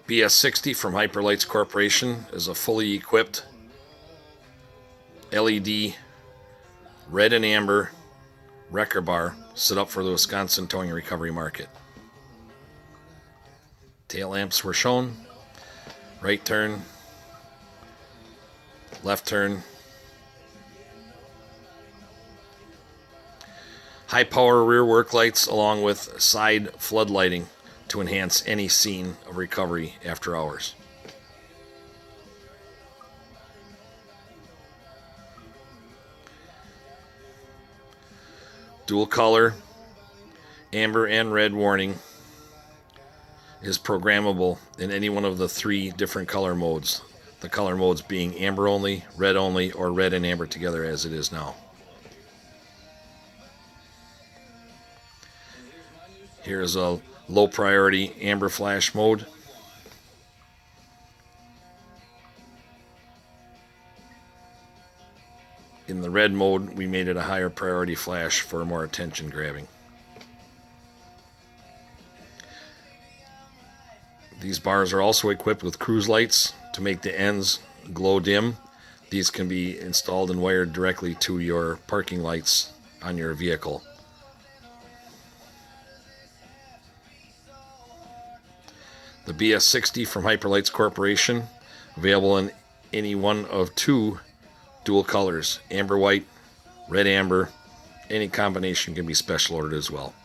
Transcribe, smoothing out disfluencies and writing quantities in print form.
BS60 from Hyper-Lites Corporation is a fully equipped LED red and amber wrecker bar set up for the Wisconsin towing and recovery market. Tail lamps were shown. Right turn, left turn. High power rear work lights along with side flood lighting to enhance any scene of recovery after hours. Dual color, amber and red warning is programmable in any one of the 3 different color modes. The color modes being amber only, or red and amber together as it is now. Here's a low priority amber flash mode. In the red mode, we made it a higher priority flash for more attention grabbing. These bars are also equipped with cruise lights to make the ends glow dim. These can be installed and wired directly to your parking lights on your vehicle. The BS60 from Hyper-Lites Corporation, available in any one of 2 dual colors, amber white, red amber. Any combination can be special ordered as well.